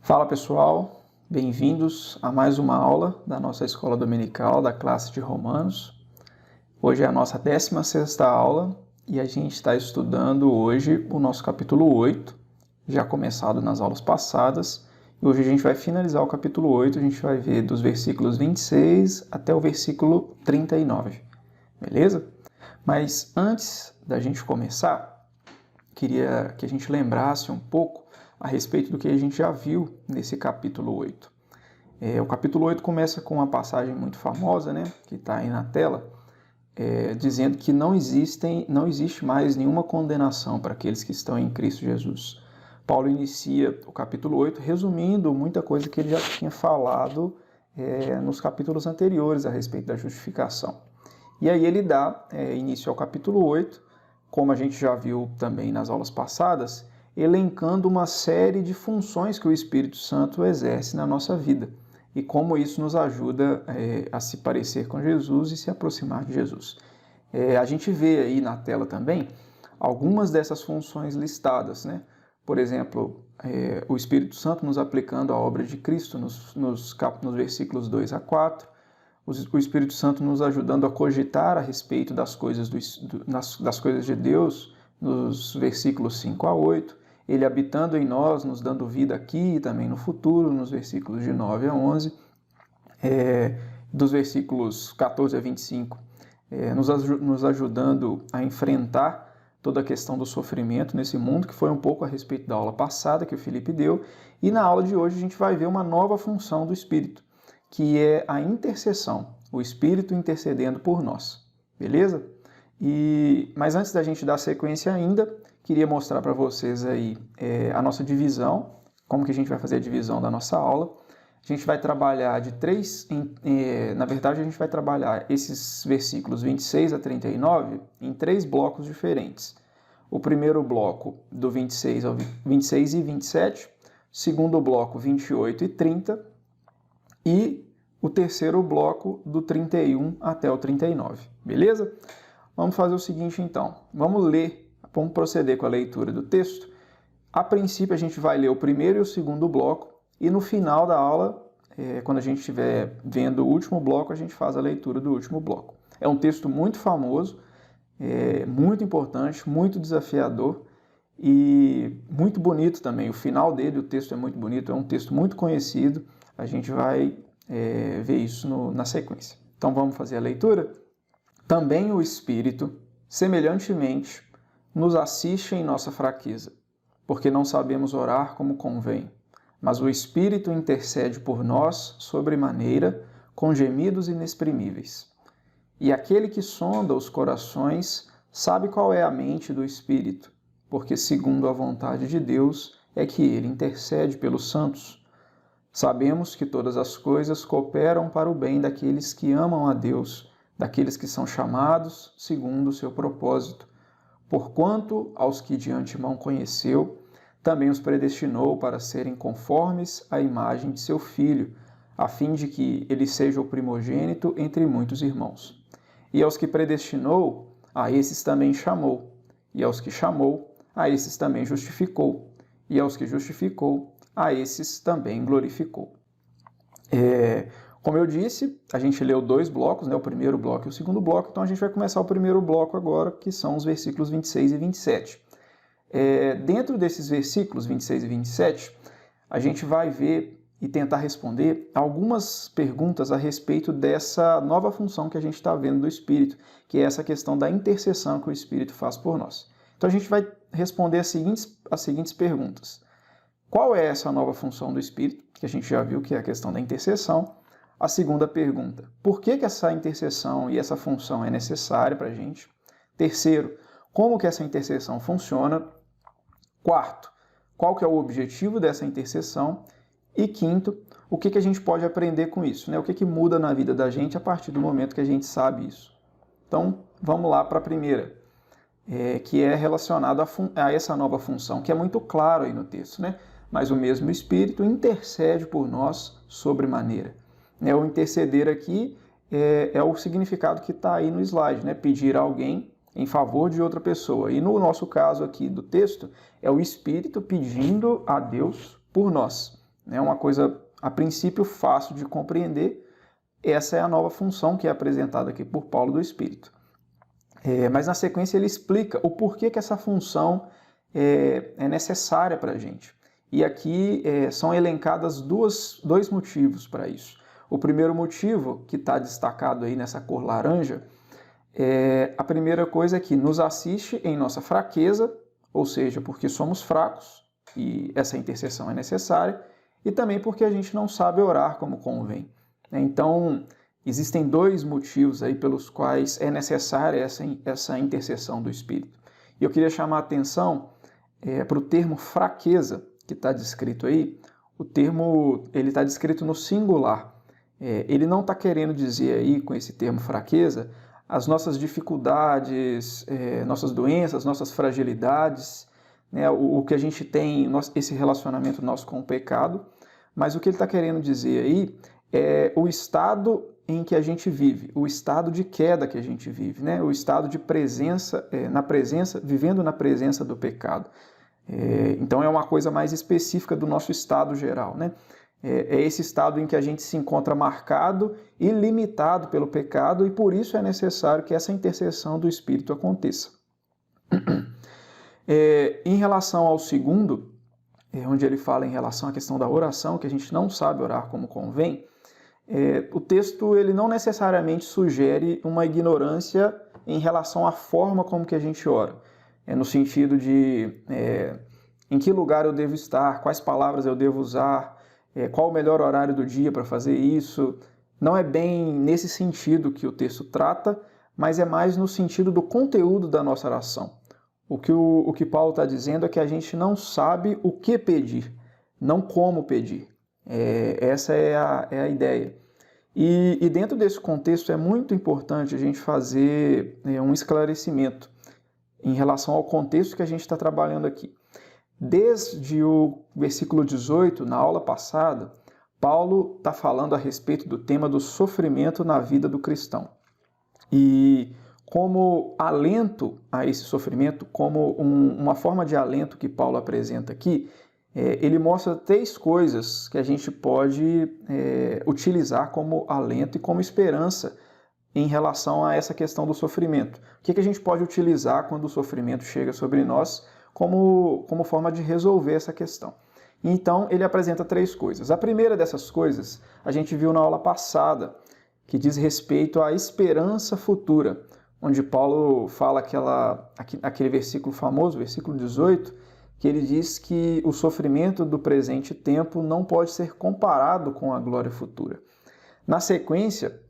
Fala pessoal, bem-vindos a mais uma aula da nossa escola dominical da classe de Romanos. Hoje é a nossa 16ª aula e a gente está estudando hoje o nosso capítulo 8, já começado nas aulas passadas. E hoje a gente vai finalizar o capítulo 8, a gente vai ver dos versículos 26 até o versículo 39, beleza? Mas antes da gente começar, queria que a gente lembrasse um pouco a respeito do que a gente já viu nesse capítulo 8. O capítulo 8 começa com uma passagem muito famosa, né, que está aí na tela, dizendo que não existe mais nenhuma condenação para aqueles que estão em Cristo Jesus. Paulo inicia o capítulo 8 resumindo muita coisa que ele já tinha falado nos capítulos anteriores a respeito da justificação. E aí ele dá início ao capítulo 8, como a gente já viu também nas aulas passadas, elencando uma série de funções que o Espírito Santo exerce na nossa vida e como isso nos ajuda a se parecer com Jesus e se aproximar de Jesus. A gente vê aí na tela também algumas dessas funções listadas, né? Por exemplo, o Espírito Santo nos aplicando a obra de Cristo nos versículos 2 a 4, o Espírito Santo nos ajudando a cogitar a respeito das coisas, das coisas de Deus nos versículos 5 a 8, ele habitando em nós, nos dando vida aqui e também no futuro, nos versículos de 9 a 11, dos versículos 14 a 25, nos ajudando a enfrentar toda a questão do sofrimento nesse mundo, que foi um pouco a respeito da aula passada que o Felipe deu, e na aula de hoje a gente vai ver uma nova função do Espírito, que é a intercessão, o Espírito intercedendo por nós, beleza? Mas antes da gente dar sequência ainda, queria mostrar para vocês aí a nossa divisão, como que a gente vai fazer a divisão da nossa aula. A gente vai trabalhar na verdade a gente vai trabalhar esses versículos 26 a 39 em 3 blocos diferentes. O primeiro bloco do 26 e 27, segundo bloco 28 e 30 e o terceiro bloco do 31 até o 39, beleza? Vamos fazer o seguinte então, vamos proceder com a leitura do texto. A princípio a gente vai ler o primeiro e o segundo bloco e no final da aula, quando a gente estiver vendo o último bloco, a gente faz a leitura do último bloco. É um texto muito famoso, muito importante, muito desafiador e muito bonito também. O final dele, o texto é muito bonito, é um texto muito conhecido. A gente vai ver isso na sequência. Então vamos fazer a leitura? Também o Espírito, semelhantemente, nos assiste em nossa fraqueza, porque não sabemos orar como convém, mas o Espírito intercede por nós sobremaneira, com gemidos inexprimíveis. E aquele que sonda os corações sabe qual é a mente do Espírito, porque segundo a vontade de Deus é que ele intercede pelos santos. Sabemos que todas as coisas cooperam para o bem daqueles que amam a Deus, daqueles que são chamados segundo o seu propósito. Porquanto aos que de antemão conheceu, também os predestinou para serem conformes à imagem de seu Filho, a fim de que ele seja o primogênito entre muitos irmãos. E aos que predestinou, a esses também chamou. E aos que chamou, a esses também justificou. E aos que justificou, a esses também glorificou. Como eu disse, a gente leu 2 blocos, né, o primeiro bloco e o segundo bloco, então a gente vai começar o primeiro bloco agora, que são os versículos 26 e 27. Dentro desses versículos 26 e 27, a gente vai ver e tentar responder algumas perguntas a respeito dessa nova função que a gente está vendo do Espírito, que é essa questão da intercessão que o Espírito faz por nós. Então a gente vai responder as seguintes perguntas. Qual é essa nova função do Espírito? Que a gente já viu que é a questão da intercessão. A segunda pergunta, por que essa intercessão e essa função é necessária para a gente? Terceiro, como que essa intercessão funciona? Quarto, qual que é o objetivo dessa intercessão? E quinto, o que a gente pode aprender com isso, né? O que muda na vida da gente a partir do momento que a gente sabe isso? Então, vamos lá para a primeira, que é relacionada a essa nova função, que é muito claro aí no texto, né? Mas o mesmo Espírito intercede por nós sobremaneira. O interceder aqui é o significado que está aí no slide, né? Pedir a alguém em favor de outra pessoa. E no nosso caso aqui do texto, é o Espírito pedindo a Deus por nós. É uma coisa, a princípio, fácil de compreender. Essa é a nova função que é apresentada aqui por Paulo do Espírito. Mas na sequência ele explica o porquê que essa função é necessária para a gente. E aqui são elencadas dois motivos para isso. O primeiro motivo, que está destacado aí nessa cor laranja, a primeira coisa é que nos assiste em nossa fraqueza, ou seja, porque somos fracos e essa intercessão é necessária, e também porque a gente não sabe orar como convém. Então, existem dois motivos aí pelos quais é necessária essa intercessão do Espírito. E eu queria chamar a atenção para o termo fraqueza, que está descrito aí. O termo ele está descrito no singular. Ele não está querendo dizer aí, com esse termo fraqueza, as nossas dificuldades, nossas doenças, nossas fragilidades, né, o que a gente tem, esse relacionamento nosso com o pecado, mas o que ele está querendo dizer aí é o estado em que a gente vive, o estado de queda que a gente vive, né? O estado de presença, vivendo na presença do pecado. Então é uma coisa mais específica do nosso estado geral, né? É esse estado em que a gente se encontra marcado e limitado pelo pecado, e por isso é necessário que essa intercessão do Espírito aconteça. Em relação ao segundo, onde ele fala em relação à questão da oração, que a gente não sabe orar como convém, o texto ele não necessariamente sugere uma ignorância em relação à forma como que a gente ora. No sentido de em que lugar eu devo estar, quais palavras eu devo usar, qual o melhor horário do dia para fazer isso. Não é bem nesse sentido que o texto trata, mas é mais no sentido do conteúdo da nossa oração. O que Paulo está dizendo é que a gente não sabe o que pedir, não como pedir. Essa é a ideia. E dentro desse contexto é muito importante a gente fazer um esclarecimento em relação ao contexto que a gente está trabalhando aqui. Desde o versículo 18, na aula passada, Paulo está falando a respeito do tema do sofrimento na vida do cristão. E como alento a esse sofrimento, como uma forma de alento que Paulo apresenta aqui, ele mostra 3 coisas que a gente pode utilizar como alento e como esperança em relação a essa questão do sofrimento. O que a gente pode utilizar quando o sofrimento chega sobre nós como forma de resolver essa questão? Então, ele apresenta 3 coisas. A primeira dessas coisas a gente viu na aula passada, que diz respeito à esperança futura, onde Paulo fala aquele versículo famoso, versículo 18, que ele diz que o sofrimento do presente tempo não pode ser comparado com a glória futura. Na sequência,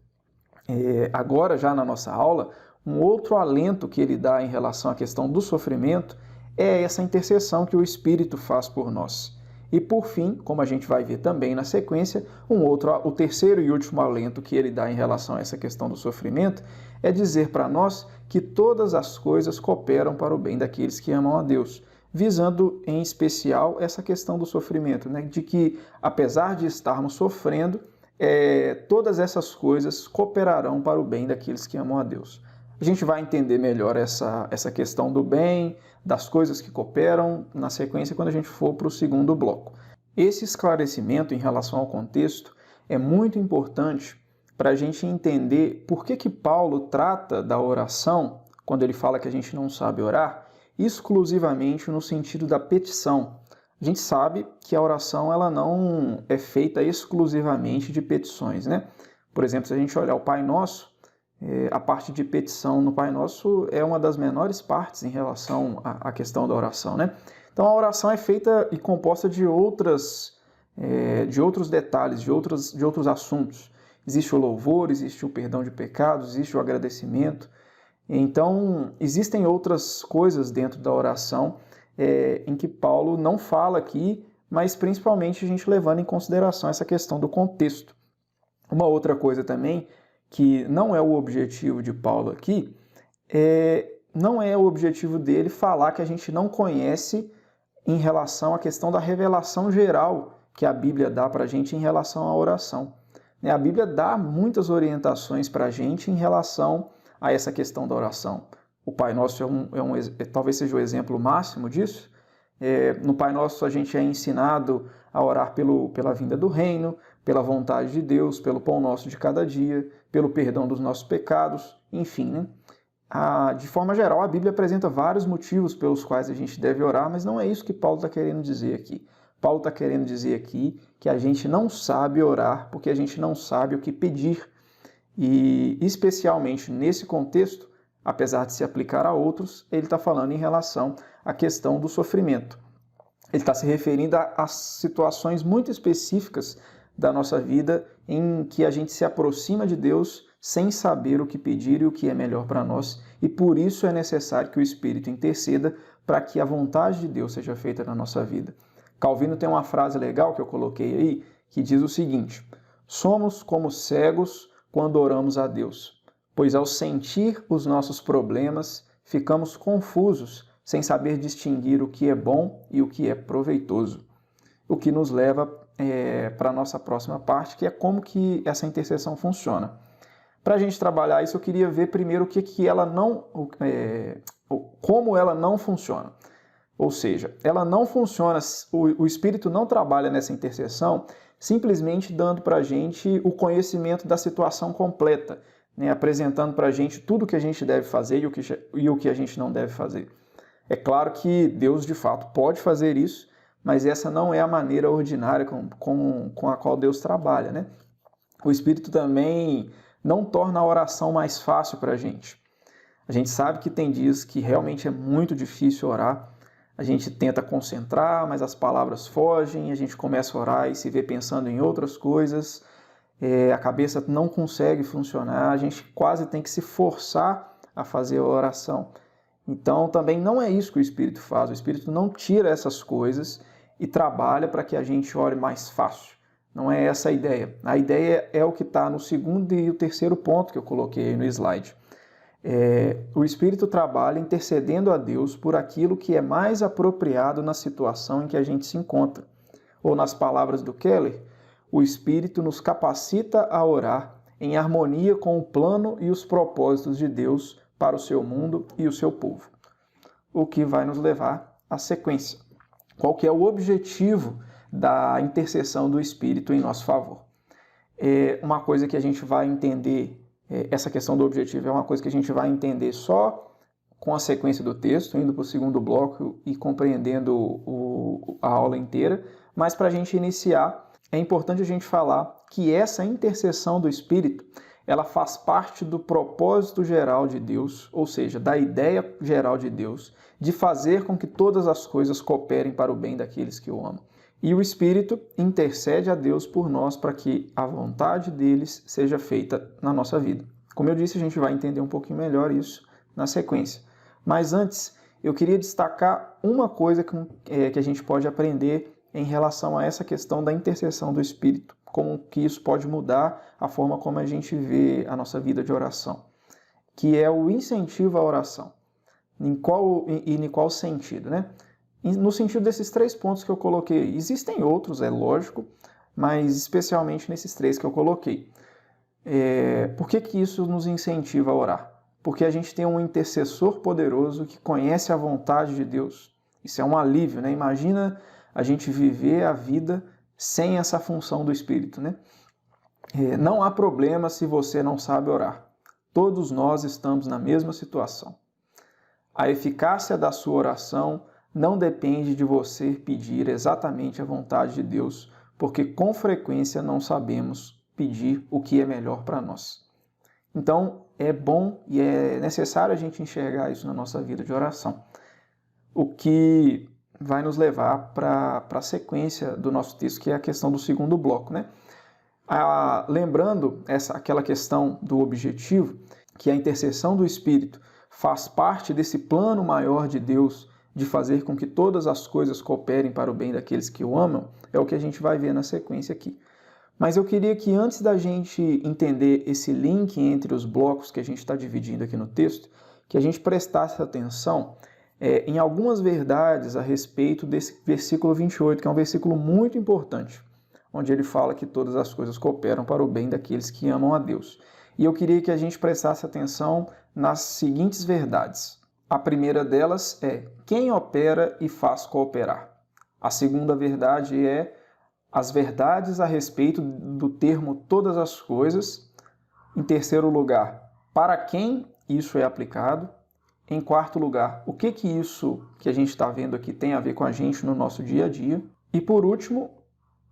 agora já na nossa aula, um outro alento que ele dá em relação à questão do sofrimento é essa intercessão que o Espírito faz por nós. E por fim, como a gente vai ver também na sequência, o terceiro e último alento que ele dá em relação a essa questão do sofrimento é dizer para nós que todas as coisas cooperam para o bem daqueles que amam a Deus, visando em especial essa questão do sofrimento, né? De que apesar de estarmos sofrendo, todas essas coisas cooperarão para o bem daqueles que amam a Deus. A gente vai entender melhor essa questão do bem, das coisas que cooperam, na sequência, quando a gente for para o segundo bloco. Esse esclarecimento em relação ao contexto é muito importante para a gente entender por que Paulo trata da oração, quando ele fala que a gente não sabe orar, exclusivamente no sentido da petição. A gente sabe que a oração ela não é feita exclusivamente de petições, né? Por exemplo, se a gente olhar o Pai Nosso, a parte de petição no Pai Nosso é uma das menores partes em relação à questão da oração, né? Então a oração é feita e composta de outros detalhes, de outros assuntos. Existe o louvor, existe o perdão de pecados, existe o agradecimento. Então existem outras coisas dentro da oração em que Paulo não fala aqui, mas principalmente a gente levando em consideração essa questão do contexto. Uma outra coisa também que não é o objetivo de Paulo aqui, não é o objetivo dele falar que a gente não conhece em relação à questão da revelação geral que a Bíblia dá para a gente em relação à oração. A Bíblia dá muitas orientações para a gente em relação a essa questão da oração. O Pai Nosso talvez seja o exemplo máximo disso. No Pai Nosso a gente é ensinado a orar pela vinda do reino, pela vontade de Deus, pelo pão nosso de cada dia, pelo perdão dos nossos pecados, enfim, né? De forma geral, a Bíblia apresenta vários motivos pelos quais a gente deve orar, mas não é isso que Paulo está querendo dizer aqui. Paulo está querendo dizer aqui que a gente não sabe orar porque a gente não sabe o que pedir. E, especialmente nesse contexto, apesar de se aplicar a outros, ele está falando em relação à questão do sofrimento. Ele está se referindo a situações muito específicas da nossa vida em que a gente se aproxima de Deus sem saber o que pedir e o que é melhor para nós, e por isso é necessário que o Espírito interceda para que a vontade de Deus seja feita na nossa vida. Calvino tem uma frase legal que eu coloquei aí, que diz o seguinte: somos como cegos quando oramos a Deus, pois ao sentir os nossos problemas, ficamos confusos, sem saber distinguir o que é bom e o que é proveitoso. O que nos leva para a nossa próxima parte, que é como que essa intercessão funciona. Para a gente trabalhar isso, eu queria ver primeiro como ela não funciona. Ou seja, ela não funciona, o Espírito não trabalha nessa intercessão simplesmente dando para a gente o conhecimento da situação completa, né? Apresentando para a gente tudo o que a gente deve fazer e o que a gente não deve fazer. É claro que Deus, de fato, pode fazer isso, mas essa não é a maneira ordinária com a qual Deus trabalha, né? O Espírito também não torna a oração mais fácil para a gente. A gente sabe que tem dias que realmente é muito difícil orar. A gente tenta concentrar, mas as palavras fogem, a gente começa a orar e se vê pensando em outras coisas, a cabeça não consegue funcionar, a gente quase tem que se forçar a fazer a oração. Então também não é isso que o Espírito faz, o Espírito não tira essas coisas e trabalha para que a gente ore mais fácil. Não é essa a ideia. A ideia é o que está no segundo e o terceiro ponto que eu coloquei aí no slide. O Espírito trabalha intercedendo a Deus por aquilo que é mais apropriado na situação em que a gente se encontra. Ou nas palavras do Keller, o Espírito nos capacita a orar em harmonia com o plano e os propósitos de Deus para o seu mundo e o seu povo. O que vai nos levar à sequência. Qual que é o objetivo da intercessão do Espírito em nosso favor? Uma coisa que a gente vai entender, essa questão do objetivo é uma coisa que a gente vai entender só com a sequência do texto, indo para o segundo bloco e compreendendo a aula inteira, mas para a gente iniciar, é importante a gente falar que essa intercessão do Espírito, ela faz parte do propósito geral de Deus, ou seja, da ideia geral de Deus, de fazer com que todas as coisas cooperem para o bem daqueles que o amam. E o Espírito intercede a Deus por nós para que a vontade deles seja feita na nossa vida. Como eu disse, a gente vai entender um pouquinho melhor isso na sequência. Mas antes, eu queria destacar uma coisa que a gente pode aprender em relação a essa questão da intercessão do Espírito, como que isso pode mudar a forma como a gente vê a nossa vida de oração, que é o incentivo à oração. Em qual sentido, né? No sentido desses 3 pontos que eu coloquei. Existem outros, é lógico, mas especialmente nesses 3 que eu coloquei. Por que isso nos incentiva a orar? Porque a gente tem um intercessor poderoso que conhece a vontade de Deus. Isso é um alívio, né? Imagina a gente viver a vida sem essa função do Espírito, né? Não há problema se você não sabe orar. Todos nós estamos na mesma situação. A eficácia da sua oração não depende de você pedir exatamente a vontade de Deus, porque com frequência não sabemos pedir o que é melhor para nós. Então, é bom e é necessário a gente enxergar isso na nossa vida de oração. O que vai nos levar para a sequência do nosso texto, que é a questão do segundo bloco, né? Lembrando aquela questão do objetivo, que a intercessão do Espírito faz parte desse plano maior de Deus de fazer com que todas as coisas cooperem para o bem daqueles que o amam, é o que a gente vai ver na sequência aqui. Mas eu queria que antes da gente entender esse link entre os blocos que a gente está dividindo aqui no texto, que a gente prestasse atenção em algumas verdades a respeito desse versículo 28, que é um versículo muito importante, onde ele fala que todas as coisas cooperam para o bem daqueles que amam a Deus. E eu queria que a gente prestasse atenção nas seguintes verdades. A primeira delas é: quem opera e faz cooperar? A segunda verdade é: as verdades a respeito do termo todas as coisas. Em terceiro lugar, para quem isso é aplicado. Em quarto lugar, o que isso que a gente está vendo aqui tem a ver com a gente no nosso dia a dia. E por último,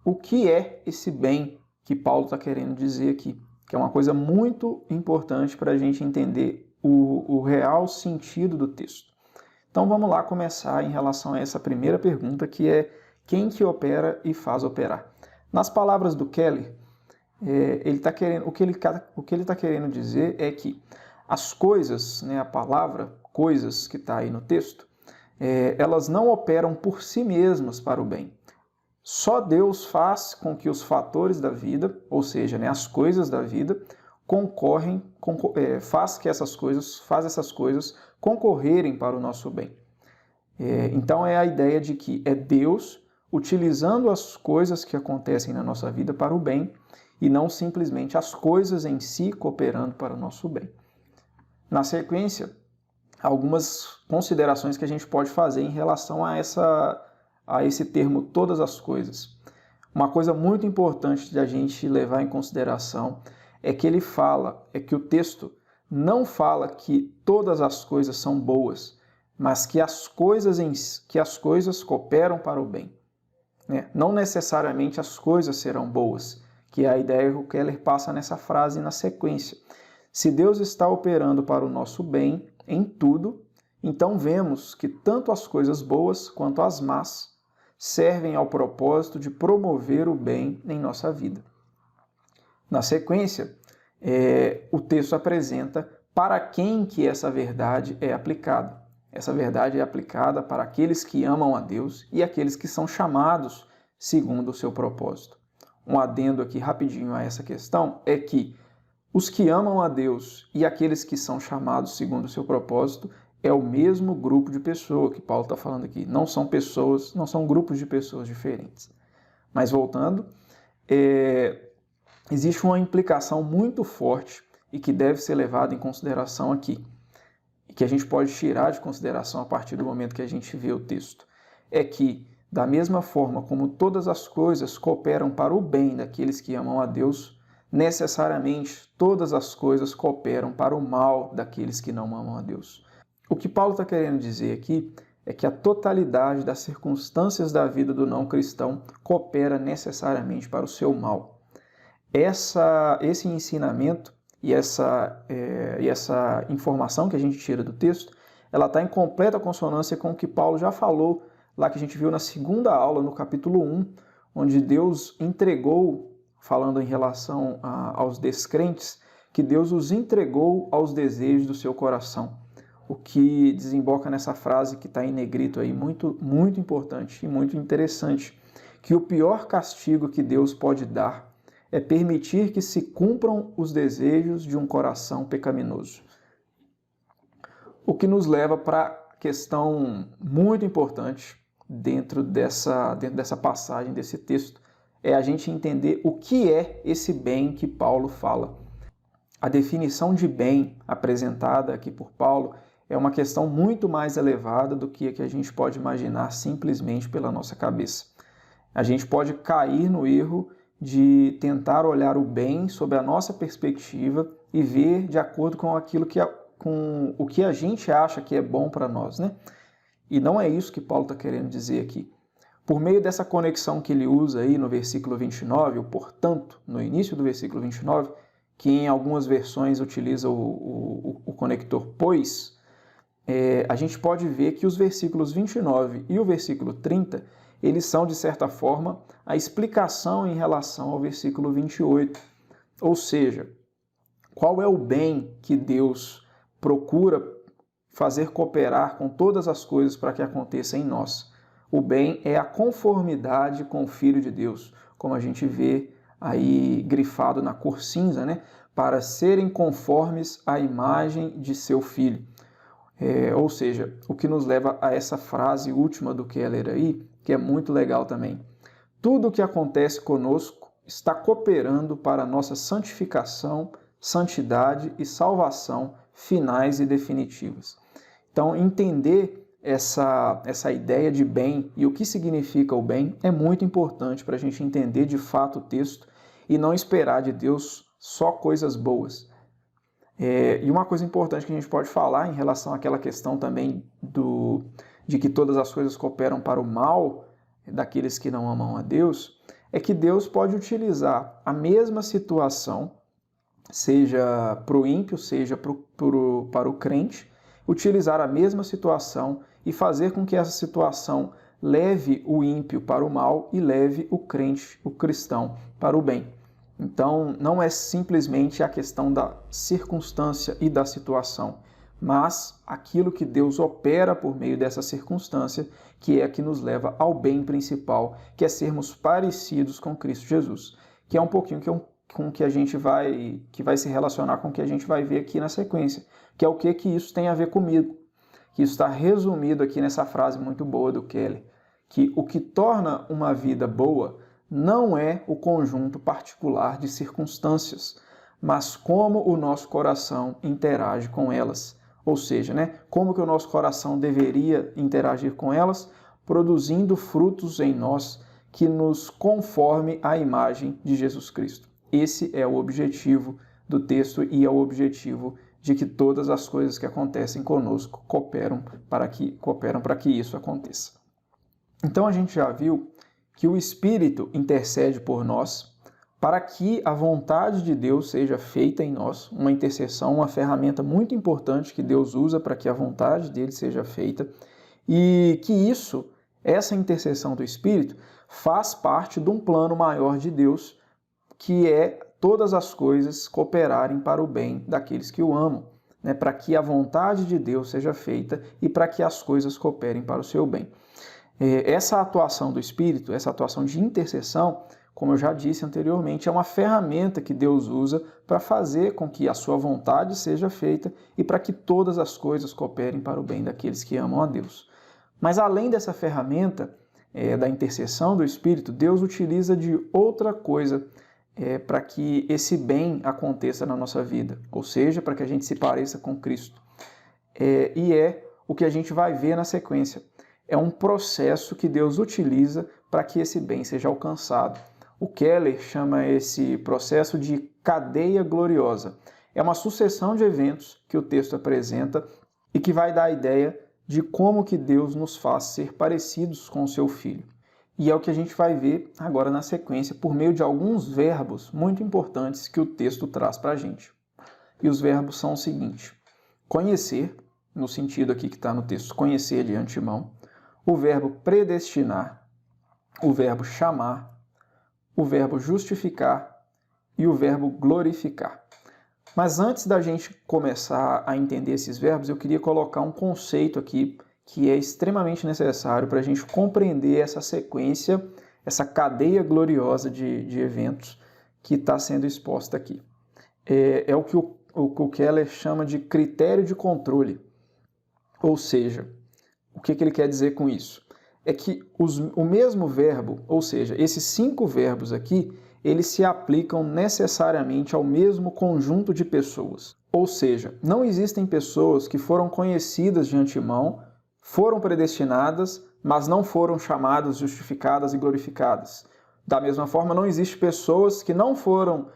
o que é esse bem que Paulo está querendo dizer aqui, que é uma coisa muito importante para a gente entender o real sentido do texto. Então vamos lá começar em relação a essa primeira pergunta, que é quem que opera e faz operar. Nas palavras do Keller, o que ele está querendo dizer é que as coisas, né, a palavra coisas que está aí no texto, elas não operam por si mesmas para o bem. Só Deus faz com que os fatores da vida, ou seja, né, as coisas da vida, faz essas coisas concorrerem para o nosso bem. Então é a ideia de que é Deus utilizando as coisas que acontecem na nossa vida para o bem e não simplesmente as coisas em si cooperando para o nosso bem. Na sequência, algumas considerações que a gente pode fazer em relação a esse termo todas as coisas. Uma coisa muito importante de a gente levar em consideração é que que o texto não fala que todas as coisas são boas, mas que as coisas cooperam para o bem. Não necessariamente as coisas serão boas, que é a ideia que o Keller passa nessa frase na sequência. Se Deus está operando para o nosso bem em tudo, então vemos que tanto as coisas boas quanto as más servem ao propósito de promover o bem em nossa vida. Na sequência, o texto apresenta para quem que essa verdade é aplicada. Essa verdade é aplicada para aqueles que amam a Deus e aqueles que são chamados segundo o seu propósito. Um adendo aqui rapidinho a essa questão é que os que amam a Deus e aqueles que são chamados segundo o seu propósito é o mesmo grupo de pessoas que Paulo está falando aqui. Não são grupos de pessoas diferentes. Mas voltando, existe uma implicação muito forte e que deve ser levada em consideração aqui, e que a gente pode tirar de consideração a partir do momento que a gente vê o texto. É que, da mesma forma como todas as coisas cooperam para o bem daqueles que amam a Deus, necessariamente todas as coisas cooperam para o mal daqueles que não amam a Deus. O que Paulo está querendo dizer aqui é que a totalidade das circunstâncias da vida do não cristão coopera necessariamente para o seu mal. Esse ensinamento e essa informação que a gente tira do texto, ela está em completa consonância com o que Paulo já falou, lá que a gente viu na segunda aula, no capítulo 1, onde Deus entregou, falando em relação aos descrentes, que Deus os entregou aos desejos do seu coração. O que desemboca nessa frase que está em negrito aí, muito, muito importante e muito interessante, que o pior castigo que Deus pode dar é permitir que se cumpram os desejos de um coração pecaminoso. O que nos leva para a questão muito importante dentro dessa passagem, desse texto, é a gente entender o que é esse bem que Paulo fala. A definição de bem apresentada aqui por Paulo é uma questão muito mais elevada do que a que a gente pode imaginar simplesmente pela nossa cabeça. A gente pode cair no erro de tentar olhar o bem sob a nossa perspectiva e ver de acordo com com o que a gente acha que é bom para nós, né? E não é isso que Paulo está querendo dizer aqui. Por meio dessa conexão que ele usa aí no versículo 29, o portanto, no início do versículo 29, que em algumas versões utiliza o conector pois, a gente pode ver que os versículos 29 e o versículo 30, eles são, de certa forma, a explicação em relação ao versículo 28. Ou seja, qual é o bem que Deus procura fazer cooperar com todas as coisas para que aconteça em nós? O bem é a conformidade com o Filho de Deus, como a gente vê aí grifado na cor cinza, né? Para serem conformes à imagem de seu Filho. Ou seja, o que nos leva a essa frase última do Keller aí, que é muito legal também. Tudo o que acontece conosco está cooperando para a nossa santificação, santidade e salvação finais e definitivas. Então, entender essa ideia de bem e o que significa o bem é muito importante para a gente entender de fato o texto e não esperar de Deus só coisas boas. E uma coisa importante que a gente pode falar em relação àquela questão também de que todas as coisas cooperam para o mal daqueles que não amam a Deus, é que Deus pode utilizar a mesma situação, seja para o ímpio, seja para o crente, utilizar a mesma situação e fazer com que essa situação leve o ímpio para o mal e leve o crente, o cristão, para o bem. Então, não é simplesmente a questão da circunstância e da situação, mas aquilo que Deus opera por meio dessa circunstância, que é a que nos leva ao bem principal, que é sermos parecidos com Cristo Jesus, que é um pouquinho com que a gente que vai se relacionar com o que a gente vai ver aqui na sequência, que é o que isso tem a ver comigo, que isso está resumido aqui nessa frase muito boa do Keller, que o que torna uma vida boa não é o conjunto particular de circunstâncias, mas como o nosso coração interage com elas. Ou seja, como que o nosso coração deveria interagir com elas, produzindo frutos em nós que nos conforme à imagem de Jesus Cristo. Esse é o objetivo do texto e é o objetivo de que todas as coisas que acontecem conosco cooperam para que isso aconteça. Então a gente já viu que o Espírito intercede por nós para que a vontade de Deus seja feita em nós, uma intercessão, uma ferramenta muito importante que Deus usa para que a vontade dele seja feita, e que essa intercessão do Espírito faz parte de um plano maior de Deus, que é todas as coisas cooperarem para o bem daqueles que o amam, para que a vontade de Deus seja feita e para que as coisas cooperem para o seu bem. Essa atuação do Espírito, essa atuação de intercessão, como eu já disse anteriormente, é uma ferramenta que Deus usa para fazer com que a sua vontade seja feita e para que todas as coisas cooperem para o bem daqueles que amam a Deus. Mas além dessa ferramenta da intercessão do Espírito, Deus utiliza de outra coisa para que esse bem aconteça na nossa vida, ou seja, para que a gente se pareça com Cristo. E é o que a gente vai ver na sequência. É um processo que Deus utiliza para que esse bem seja alcançado. O Keller chama esse processo de cadeia gloriosa. É uma sucessão de eventos que o texto apresenta e que vai dar a ideia de como que Deus nos faz ser parecidos com o seu Filho. E é o que a gente vai ver agora na sequência por meio de alguns verbos muito importantes que o texto traz para a gente. E os verbos são o seguinte: conhecer, no sentido aqui que está no texto, conhecer de antemão, o verbo predestinar, o verbo chamar, o verbo justificar e o verbo glorificar. Mas antes da gente começar a entender esses verbos, eu queria colocar um conceito aqui que é extremamente necessário para a gente compreender essa sequência, essa cadeia gloriosa de eventos que está sendo exposta aqui. É o que o Keller chama de critério de controle. Ou seja, o que ele quer dizer com isso? É que o mesmo verbo, ou seja, esses 5 verbos aqui, eles se aplicam necessariamente ao mesmo conjunto de pessoas. Ou seja, não existem pessoas que foram conhecidas de antemão, foram predestinadas, mas não foram chamadas, justificadas e glorificadas. Da mesma forma, não existem pessoas que não foram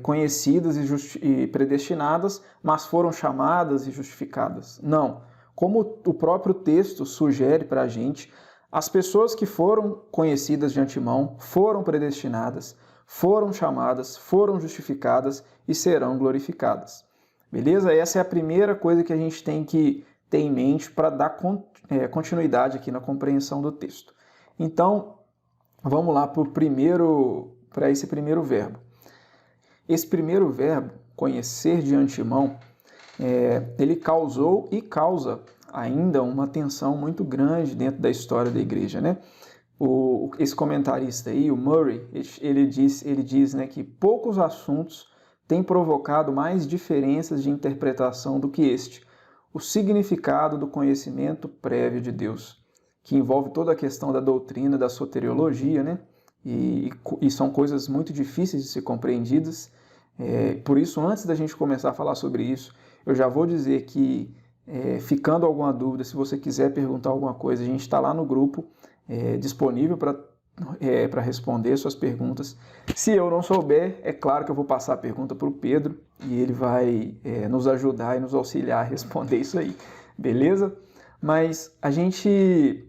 conhecidas e predestinadas, mas foram chamadas e justificadas. Não. Como o próprio texto sugere para a gente, as pessoas que foram conhecidas de antemão foram predestinadas, foram chamadas, foram justificadas e serão glorificadas. Beleza? Essa é a primeira coisa que a gente tem que ter em mente para dar continuidade aqui na compreensão do texto. Então, vamos lá para esse primeiro verbo. Esse primeiro verbo, conhecer de antemão, ele causou e causa ainda uma tensão muito grande dentro da história da igreja, Esse comentarista aí, o Murray, ele diz que poucos assuntos têm provocado mais diferenças de interpretação do que este, o significado do conhecimento prévio de Deus, que envolve toda a questão da doutrina, da soteriologia, e são coisas muito difíceis de ser compreendidas. Por isso, antes da gente começar a falar sobre isso, eu já vou dizer que ficando alguma dúvida, se você quiser perguntar alguma coisa, a gente está lá no grupo disponível para responder suas perguntas. Se eu não souber, é claro que eu vou passar a pergunta para o Pedro e ele vai nos ajudar e nos auxiliar a responder isso aí, beleza? Mas a gente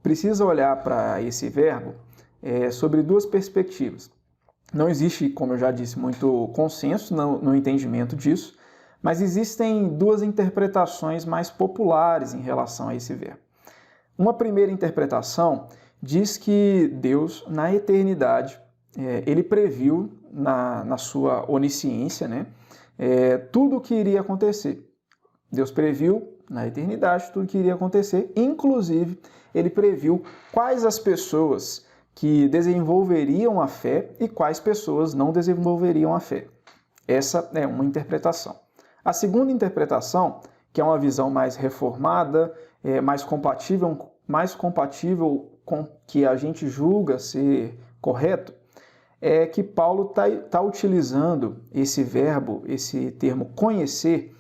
precisa olhar para esse verbo sobre duas perspectivas. Não existe, como eu já disse, muito consenso no entendimento disso, mas existem duas interpretações mais populares em relação a esse verbo. Uma primeira interpretação diz que Deus, na eternidade, ele previu na sua onisciência, né, tudo o que iria acontecer. Deus previu na eternidade tudo o que iria acontecer, inclusive ele previu quais as pessoas que desenvolveriam a fé e quais pessoas não desenvolveriam a fé. Essa é uma interpretação. A segunda interpretação, que é uma visão mais reformada, mais compatível com o que a gente julga ser correto, é que Paulo está utilizando esse verbo, esse termo conhecer,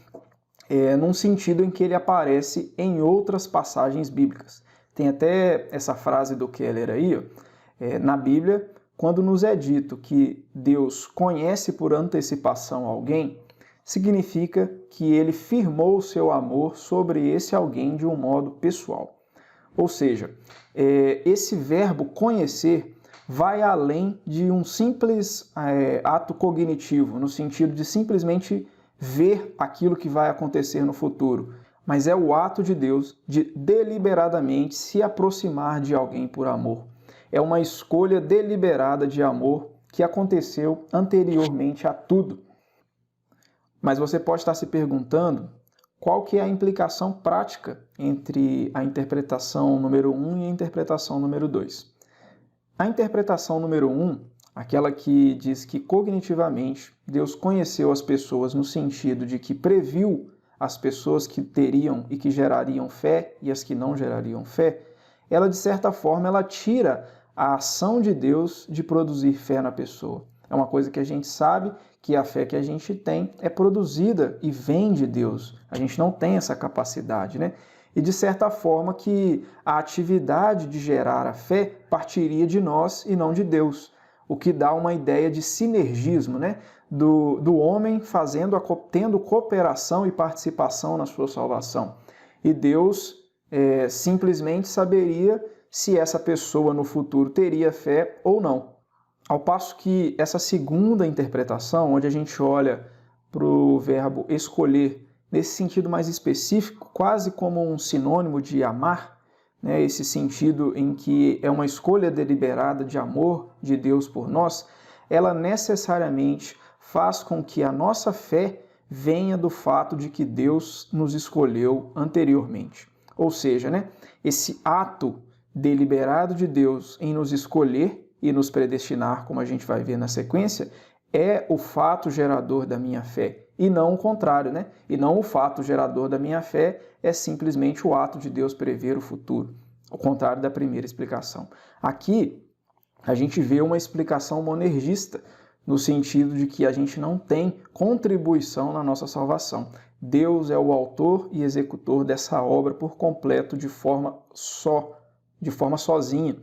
num sentido em que ele aparece em outras passagens bíblicas. Tem até essa frase do Keller aí, na Bíblia, quando nos é dito que Deus conhece por antecipação alguém, significa que ele firmou o seu amor sobre esse alguém de um modo pessoal. Ou seja, esse verbo conhecer vai além de um simples ato cognitivo, no sentido de simplesmente ver aquilo que vai acontecer no futuro, mas é o ato de Deus de deliberadamente se aproximar de alguém por amor. É uma escolha deliberada de amor que aconteceu anteriormente a tudo. Mas você pode estar se perguntando qual que é a implicação prática entre a interpretação número 1 e a interpretação número 2. A interpretação número 1, aquela que diz que cognitivamente Deus conheceu as pessoas no sentido de que previu as pessoas que teriam e que gerariam fé e as que não gerariam fé, ela de certa forma ela tira a ação de Deus de produzir fé na pessoa. É uma coisa que a gente sabe que a fé que a gente tem é produzida e vem de Deus. A gente não tem essa capacidade, né? E de certa forma que a atividade de gerar a fé partiria de nós e não de Deus. O que dá uma ideia de sinergismo, né? Do homem tendo cooperação e participação na sua salvação. E Deus simplesmente saberia se essa pessoa no futuro teria fé ou não. Ao passo que essa segunda interpretação, onde a gente olha para o verbo escolher, nesse sentido mais específico, quase como um sinônimo de amar, né, esse sentido em que é uma escolha deliberada de amor de Deus por nós, ela necessariamente faz com que a nossa fé venha do fato de que Deus nos escolheu anteriormente. Ou seja, né, esse ato deliberado de Deus em nos escolher e nos predestinar, como a gente vai ver na sequência, é o fato gerador da minha fé, e não o contrário, né? E não o fato gerador da minha fé é simplesmente o ato de Deus prever o futuro, ao contrário da primeira explicação. Aqui, a gente vê uma explicação monergista, no sentido de que a gente não tem contribuição na nossa salvação. Deus é o autor e executor dessa obra por completo, de forma sozinha.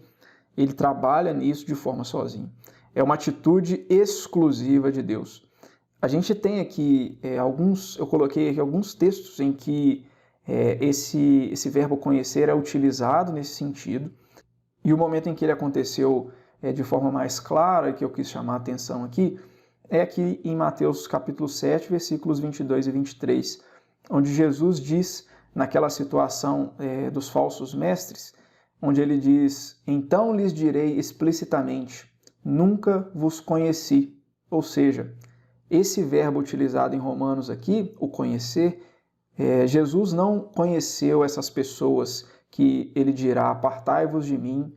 Ele trabalha nisso de forma sozinho. É uma atitude exclusiva de Deus. A gente tem aqui eu coloquei aqui alguns textos em que esse verbo conhecer é utilizado nesse sentido. E o momento em que ele aconteceu de forma mais clara, que eu quis chamar a atenção aqui, é aqui em Mateus capítulo 7, versículos 22 e 23, onde Jesus diz, naquela situação dos falsos mestres, onde ele diz, então lhes direi explicitamente, nunca vos conheci. Ou seja, esse verbo utilizado em Romanos aqui, o conhecer, Jesus não conheceu essas pessoas que ele dirá, apartai-vos de mim,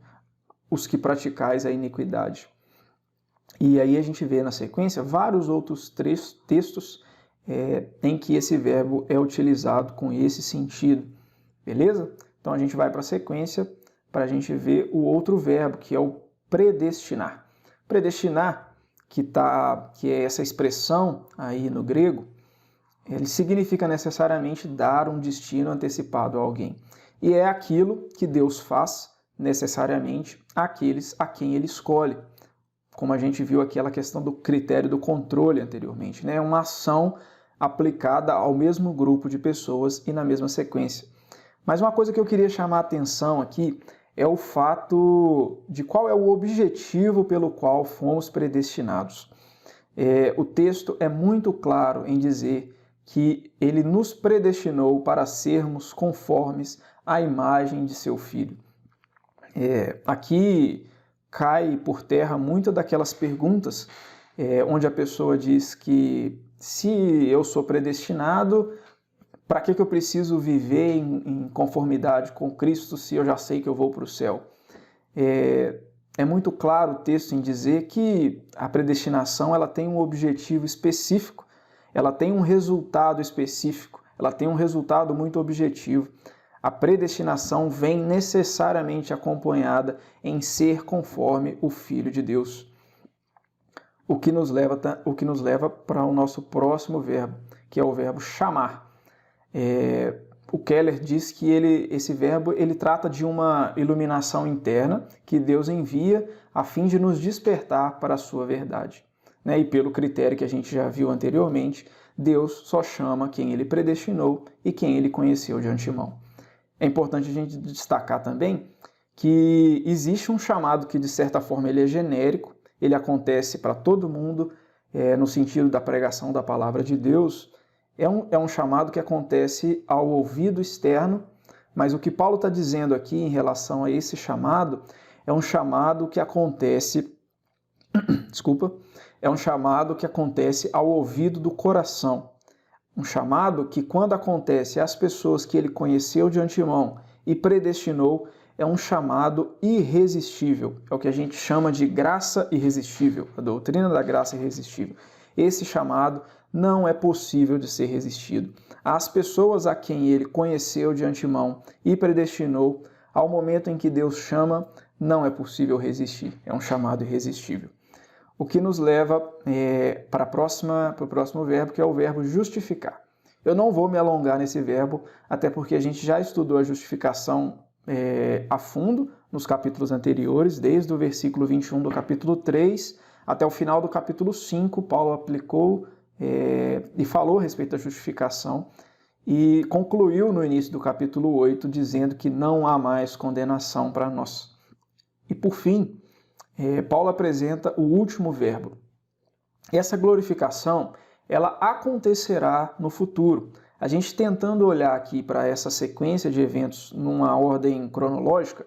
os que praticais a iniquidade. E aí a gente vê na sequência vários outros textos em que esse verbo é utilizado com esse sentido. Beleza? Então a gente vai para a sequência para a gente ver o outro verbo, que é o predestinar. Predestinar, que é essa expressão aí no grego, Ele significa necessariamente dar um destino antecipado a alguém. E é aquilo que Deus faz necessariamente àqueles a quem Ele escolhe. Como a gente viu aquela questão do critério do controle anteriormente, né? Uma ação aplicada ao mesmo grupo de pessoas e na mesma sequência. Mas uma coisa que eu queria chamar a atenção aqui é o fato de qual é o objetivo pelo qual fomos predestinados. O texto é muito claro em dizer que ele nos predestinou para sermos conformes à imagem de seu Filho. Aqui cai por terra muitas daquelas perguntas onde a pessoa diz que se eu sou predestinado, para que eu preciso viver em conformidade com Cristo se eu já sei que eu vou para o céu? É muito claro o texto em dizer que a predestinação ela tem um objetivo específico, ela tem um resultado específico, ela tem um resultado muito objetivo. A predestinação vem necessariamente acompanhada em ser conforme o Filho de Deus. O que nos leva para o nosso próximo verbo, que é o verbo chamar. O Keller diz que esse verbo ele trata de uma iluminação interna que Deus envia a fim de nos despertar para a sua verdade. E pelo critério que a gente já viu anteriormente, Deus só chama quem Ele predestinou e quem Ele conheceu de antemão. É importante a gente destacar também que existe um chamado que, de certa forma, ele é genérico, ele acontece para todo mundo, no sentido da pregação da palavra de Deus. É um chamado que acontece ao ouvido externo, mas o que Paulo está dizendo aqui em relação a esse chamado é um chamado que acontece, é um chamado que acontece ao ouvido do coração. Um chamado que, quando acontece às pessoas que ele conheceu de antemão e predestinou, é um chamado irresistível. É o que a gente chama de graça irresistível, a doutrina da graça irresistível. Esse chamado não é possível de ser resistido. As pessoas a quem ele conheceu de antemão e predestinou, ao momento em que Deus chama, não é possível resistir. É um chamado irresistível. O que nos leva para o próximo verbo, que é o verbo justificar. Eu não vou me alongar nesse verbo, até porque a gente já estudou a justificação a fundo nos capítulos anteriores, desde o versículo 21 do capítulo 3 até o final do capítulo 5, Paulo aplicou e falou a respeito da justificação e concluiu no início do capítulo 8 dizendo que não há mais condenação para nós. E por fim, Paulo apresenta o último verbo. Essa glorificação, ela acontecerá no futuro. A gente tentando olhar aqui para essa sequência de eventos numa ordem cronológica,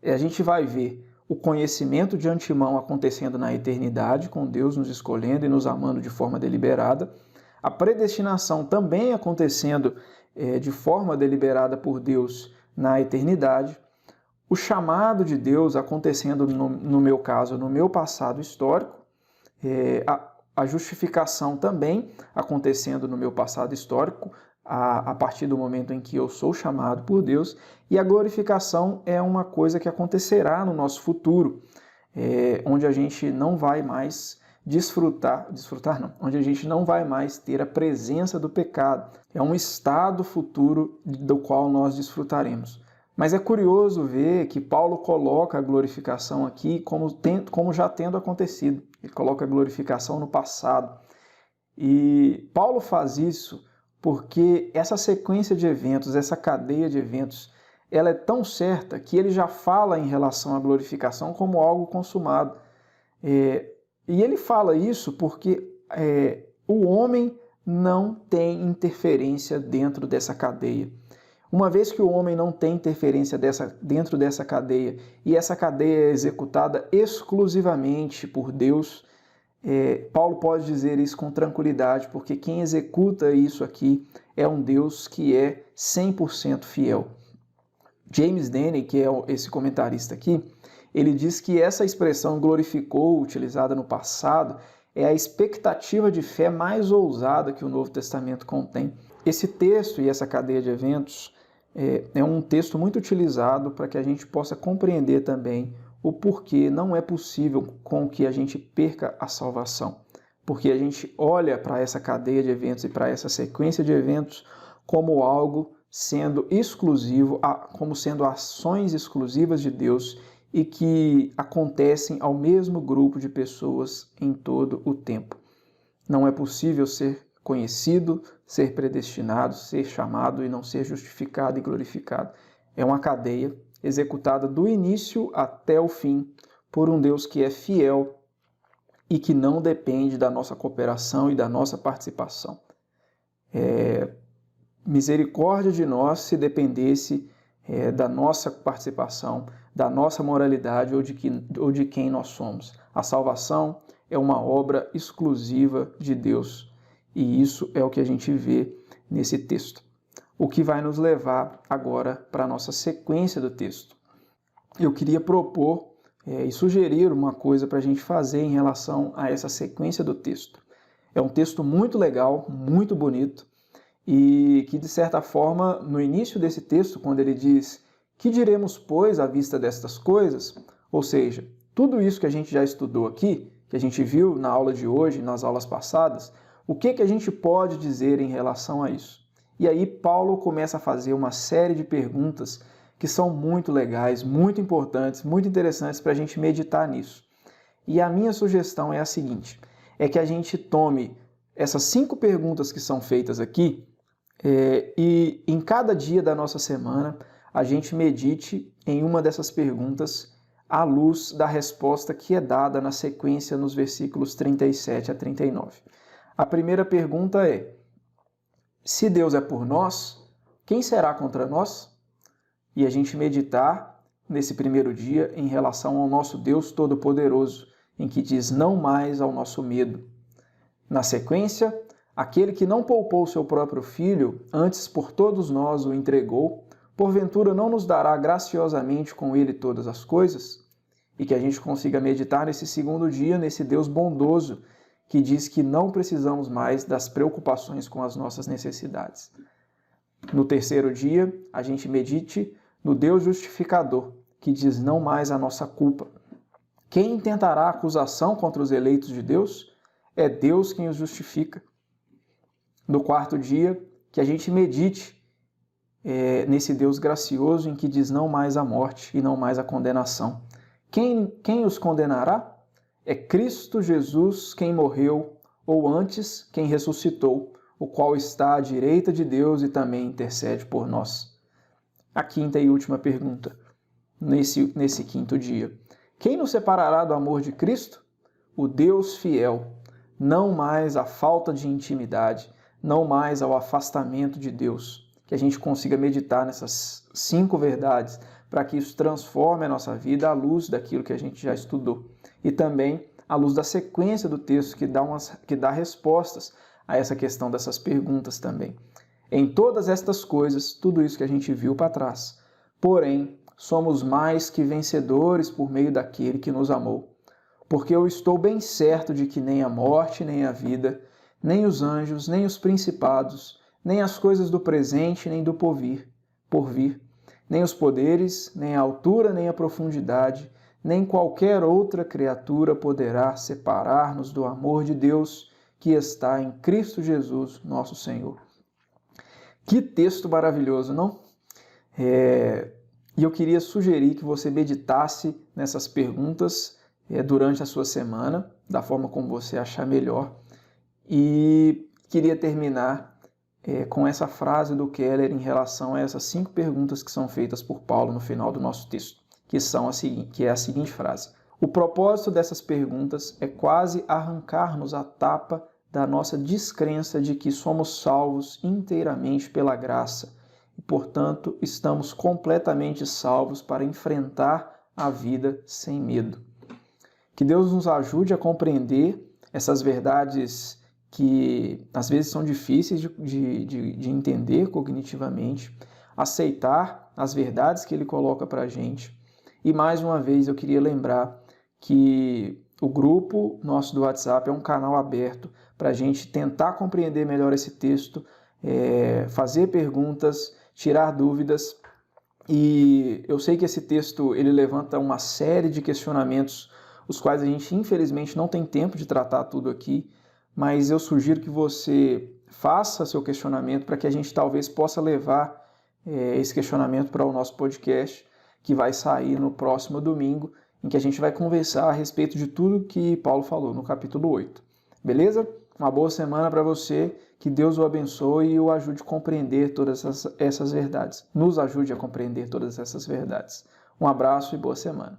a gente vai ver o conhecimento de antemão acontecendo na eternidade, com Deus nos escolhendo e nos amando de forma deliberada, a predestinação também acontecendo de forma deliberada por Deus na eternidade, o chamado de Deus acontecendo, no meu caso, no meu passado histórico, a justificação também acontecendo no meu passado histórico, a partir do momento em que eu sou chamado por Deus, e a glorificação é uma coisa que acontecerá no nosso futuro, onde a gente não vai mais onde a gente não vai mais ter a presença do pecado. É um estado futuro do qual nós desfrutaremos. Mas é curioso ver que Paulo coloca a glorificação aqui como já tendo acontecido. Ele coloca a glorificação no passado. E Paulo faz isso porque essa sequência de eventos, essa cadeia de eventos, ela é tão certa que ele já fala em relação à glorificação como algo consumado. E ele fala isso porque o homem não tem interferência dentro dessa cadeia. Uma vez que o homem não tem interferência dentro dessa cadeia e essa cadeia é executada exclusivamente por Deus, Paulo pode dizer isso com tranquilidade, porque quem executa isso aqui é um Deus que é 100% fiel. James Denney, que é esse comentarista aqui, ele diz que essa expressão glorificou, utilizada no passado, é a expectativa de fé mais ousada que o Novo Testamento contém. Esse texto e essa cadeia de eventos é um texto muito utilizado para que a gente possa compreender também o porquê não é possível com que a gente perca a salvação. porque a gente olha para essa cadeia de eventos e para essa sequência de eventos como algo sendo exclusivo, como sendo ações exclusivas de Deus e que acontecem ao mesmo grupo de pessoas em todo o tempo. Não é possível ser conhecido, ser predestinado, ser chamado e não ser justificado e glorificado. É uma cadeia executada do início até o fim por um Deus que é fiel e que não depende da nossa cooperação e da nossa participação. Misericórdia de nós se dependesse da nossa participação, da nossa moralidade ou de quem nós somos. A salvação é uma obra exclusiva de Deus e isso é o que a gente vê nesse texto. O que vai nos levar agora para a nossa sequência do texto. Eu queria propor e sugerir uma coisa para a gente fazer em relação a essa sequência do texto. É um texto muito legal, muito bonito, e que, de certa forma, no início desse texto, quando ele diz que diremos, pois, à vista destas coisas, ou seja, tudo isso que a gente já estudou aqui, que a gente viu na aula de hoje, nas aulas passadas, o que a gente pode dizer em relação a isso? E aí Paulo começa a fazer uma série de perguntas que são muito legais, muito importantes, muito interessantes para a gente meditar nisso. E a minha sugestão é a seguinte, é que a gente tome essas 5 perguntas que são feitas aqui e em cada dia da nossa semana a gente medite em uma dessas perguntas à luz da resposta que é dada na sequência nos versículos 37 a 39. A primeira pergunta é: se Deus é por nós, quem será contra nós? E a gente meditar nesse primeiro dia em relação ao nosso Deus Todo-Poderoso, em que diz não mais ao nosso medo. Na sequência, aquele que não poupou seu próprio filho, antes por todos nós o entregou, porventura não nos dará graciosamente com ele todas as coisas? E que a gente consiga meditar nesse segundo dia, nesse Deus bondoso, que diz que não precisamos mais das preocupações com as nossas necessidades. No terceiro dia, a gente medite no Deus justificador, que diz não mais a nossa culpa. Quem intentará acusação contra os eleitos de Deus? É Deus quem os justifica. No quarto dia, que a gente medite nesse Deus gracioso em que diz não mais a morte e não mais a condenação. Quem os condenará? É Cristo Jesus quem morreu, ou antes, quem ressuscitou, o qual está à direita de Deus e também intercede por nós. A quinta e última pergunta, nesse quinto dia. Quem nos separará do amor de Cristo? O Deus fiel, não mais a falta de intimidade, não mais ao afastamento de Deus. Que a gente consiga meditar nessas 5 verdades para que isso transforme a nossa vida à luz daquilo que a gente já estudou. E também à luz da sequência do texto que dá respostas a essa questão dessas perguntas também. Em todas estas coisas, tudo isso que a gente viu para trás, porém, somos mais que vencedores por meio daquele que nos amou. Porque eu estou bem certo de que nem a morte, nem a vida, nem os anjos, nem os principados, nem as coisas do presente, nem do porvir, nem os poderes, nem a altura, nem a profundidade, nem qualquer outra criatura poderá separar-nos do amor de Deus que está em Cristo Jesus, nosso Senhor. Que texto maravilhoso, não? E eu queria sugerir que você meditasse nessas perguntas durante a sua semana, da forma como você achar melhor. E queria terminar com essa frase do Keller em relação a essas 5 perguntas que são feitas por Paulo no final do nosso texto, que é a seguinte frase: o propósito dessas perguntas é quase arrancar-nos a tapa da nossa descrença de que somos salvos inteiramente pela graça e, portanto, estamos completamente salvos para enfrentar a vida sem medo. Que Deus nos ajude a compreender essas verdades que às vezes são difíceis de entender cognitivamente, aceitar as verdades que Ele coloca para a gente. E mais uma vez eu queria lembrar que o grupo nosso do WhatsApp é um canal aberto para a gente tentar compreender melhor esse texto, fazer perguntas, tirar dúvidas. E eu sei que esse texto ele levanta uma série de questionamentos, os quais a gente infelizmente não tem tempo de tratar tudo aqui, mas eu sugiro que você faça seu questionamento para que a gente talvez possa levar esse questionamento para o nosso podcast, que vai sair no próximo domingo, em que a gente vai conversar a respeito de tudo que Paulo falou no capítulo 8. Beleza? Uma boa semana para você, que Deus o abençoe e o ajude a compreender todas essas verdades. Nos ajude a compreender todas essas verdades. Um abraço e boa semana.